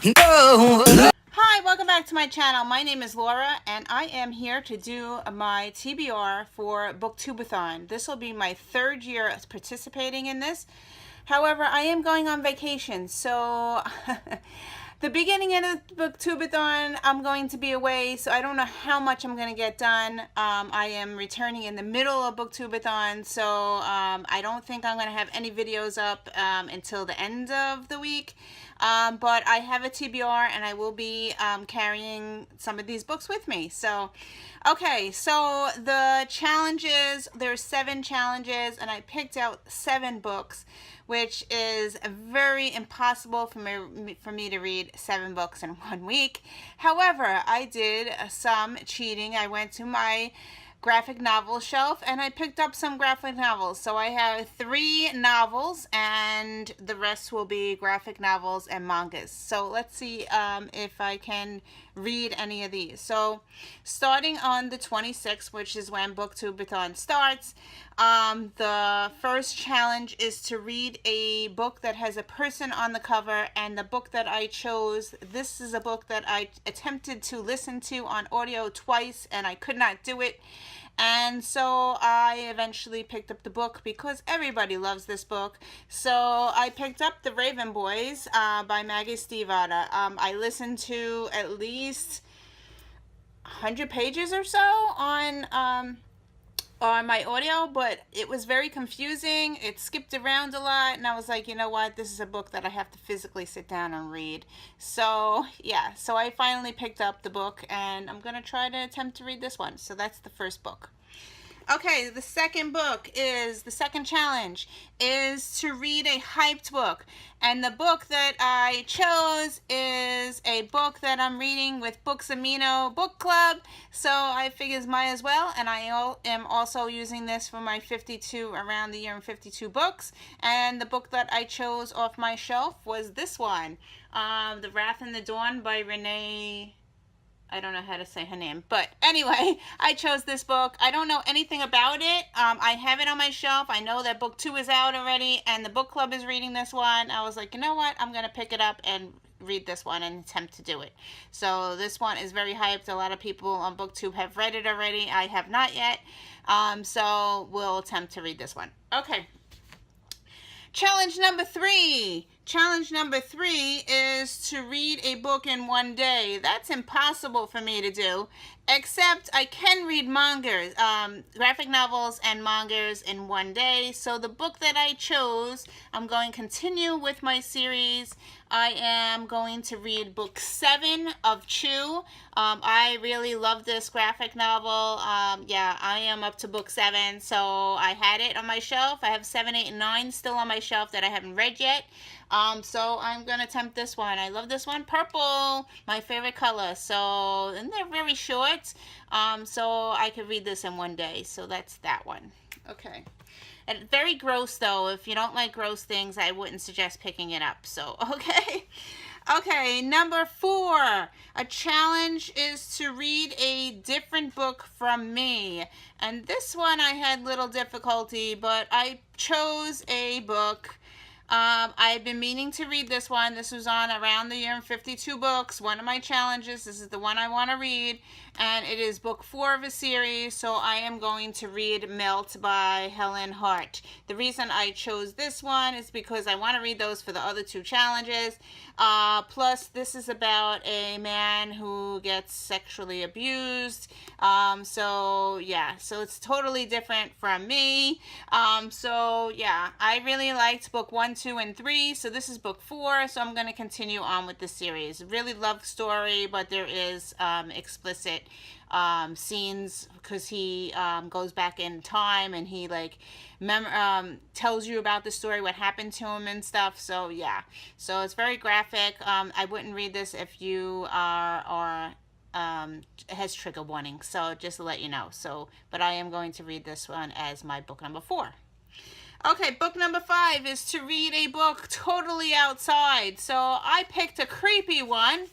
Hi, welcome back to my channel. My name is Laura, and I am here to do my TBR for Booktubeathon. This will be my third year participating in this. However, I am going on vacation, so the beginning of the Booktubeathon, I'm going to be away, so I don't know how much I'm going to get done. I am returning in the middle of Booktubeathon, so I don't think I'm going to have any videos up until the end of the week. But I have a TBR, and I will be carrying some of these books with me. So, okay, so the challenges, there's 7 challenges, and I picked out 7 books, which is very impossible for me to read 7 books in 1 week. However, I did some cheating. I went to my graphic novel shelf and I picked up some graphic novels. So I have 3 novels and the rest will be graphic novels and mangas. So let's see if I can read any of these. So starting on the 26th, which is when Booktubeathon starts, the first challenge is to read a book that has a person on the cover, and the book that I chose, this is a book that I attempted to listen to on audio twice and I could not do it. And so I eventually picked up the book because everybody loves this book. So I picked up The Raven Boys by Maggie Stiefvater. I listened to at least 100 pages or so on my audio, but it was very confusing. It skipped around a lot, and I was like, you know what, this is a book that I have to physically sit down and read. So yeah, so I finally picked up the book, and I'm gonna try to attempt to read this one. So that's the first book. Okay, the second challenge is to read a hyped book. And the book that I chose is a book that I'm reading with Books Amino Book Club. So I figures might as well. And I am also using this for my 52, around the year in 52 books. And the book that I chose off my shelf was this one, The Wrath in the Dawn by Renee. I don't know how to say her name, but anyway, I chose this book. I don't know anything about it. I have it on my shelf. I know that book 2 is out already, and the book club is reading this one. I was like, you know what? I'm going to pick it up and read this one and attempt to do it. So this one is very hyped. A lot of people on Booktube have read it already. I have not yet. So we'll attempt to read this one. Okay. Challenge number 3. Challenge number 3 is to read a book in 1 day. That's impossible for me to do, except I can read mangas, graphic novels and mangas in 1 day. So the book that I chose, I'm going to continue with my series. I am going to read book 7 of Chew. I really love this graphic novel. Yeah, I am up to book 7, so I had it on my shelf. I have 7, 8, and 9 still on my shelf that I haven't read yet. So I'm going to attempt this one. I love this one. Purple, my favorite color. So, and they're very short. So I could read this in 1 day. So that's that one. Okay. And very gross, though. If you don't like gross things, I wouldn't suggest picking it up. So, okay. Okay, number 4. A challenge is to read a different book from me. And this one I had little difficulty, but I chose a book. I've been meaning to read this one. This was on Around the Year in 52 Books, one of my challenges. This is the one I want to read, and it is book 4 of a series, so I am going to read Melt by Helen Hart. The reason I chose this one is because I want to read those for the other 2 challenges. Plus, this is about a man who gets sexually abused. So, yeah, so it's totally different from me. So, yeah, I really liked book 1, 2, and 3, so this is book 4, so I'm going to continue on with the series. Really love the story, but there is explicit scenes because he goes back in time and he like tells you about the story, what happened to him and stuff. So yeah, so it's very graphic. I wouldn't read this if you are has trigger warning, so just to let you know. So, but I am going to read this one as my book number 4. Okay, book number 5 is to read a book totally outside. So I picked a creepy one.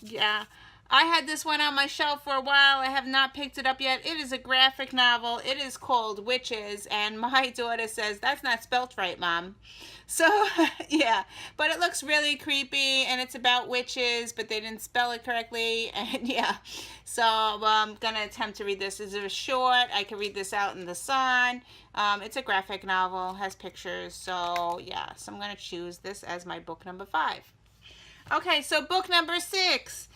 Yeah. I had this one on my shelf for a while. I have not picked it up yet. It is a graphic novel. It is called Witches, and my daughter says, that's not spelt right, Mom. So, yeah, but it looks really creepy, and it's about witches, but they didn't spell it correctly, and yeah. So, I'm going to attempt to read this. It's a short. I can read this out in the sun. It's a graphic novel, has pictures, so yeah. So I'm going to choose this as my book number 5. Okay, so book number 6.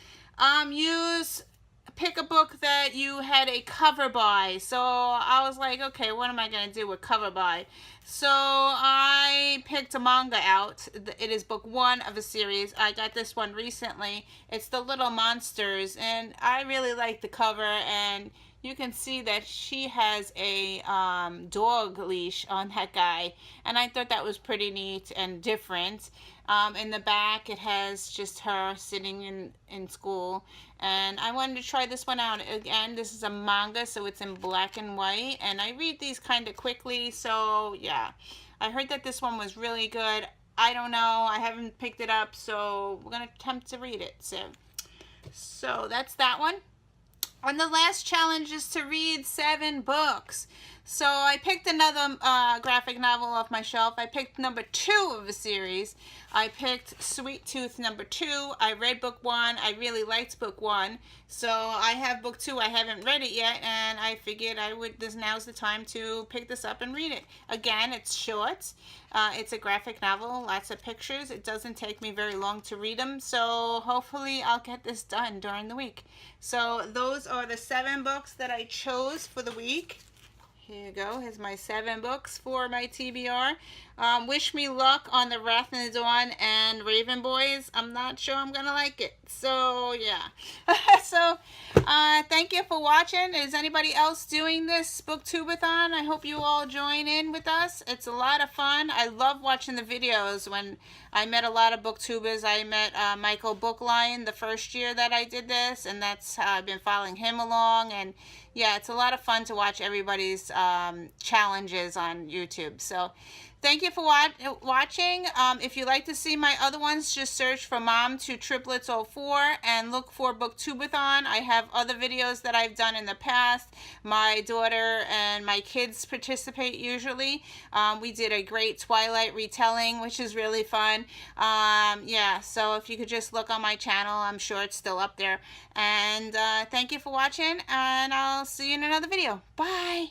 Pick a book that you had a cover by. So I was like, okay, what am I going to do with cover by? So I picked a manga out. It is book 1 of a series. I got this one recently. It's The Little Monsters, and I really like the cover, and you can see that she has a dog leash on that guy, and I thought that was pretty neat and different. In the back, it has just her sitting in school, and I wanted to try this one out. Again, this is a manga, so it's in black and white, and I read these kind of quickly, so yeah. I heard that this one was really good. I don't know. I haven't picked it up, so we're going to attempt to read it. So that's that one. And the last challenge is to read 7 books. So I picked another graphic novel off my shelf. I picked number 2 of a series. I picked Sweet Tooth number 2. I read book 1. I really liked book 1. So I have book 2. I haven't read it yet, and I figured now's the time to pick this up and read it. Again, it's short. It's a graphic novel, lots of pictures. It doesn't take me very long to read them, so hopefully I'll get this done during the week. So those are the 7 books that I chose for the week. Here you go. Here's my 7 books for my TBR. Wish me luck on the Wrath in the Dawn and Raven Boys. I'm not sure I'm going to like it. So, yeah. So, thank you for watching. Is anybody else doing this Booktubeathon? I hope you all join in with us. It's a lot of fun. I love watching the videos. When I met a lot of booktubers, I met Michael Bookline the first year that I did this, and that's how I've been following him along. And yeah, it's a lot of fun to watch everybody's challenges on YouTube. So thank you for watching. If you'd like to see my other ones, just search for Mom to Triplets 04 and look for Booktubeathon. I have other videos that I've done in the past. My daughter and my kids participate usually. We did a great Twilight retelling, which is really fun. Yeah, so if you could just look on my channel, I'm sure it's still up there. And thank you for watching, and I'll see you in another video. Bye!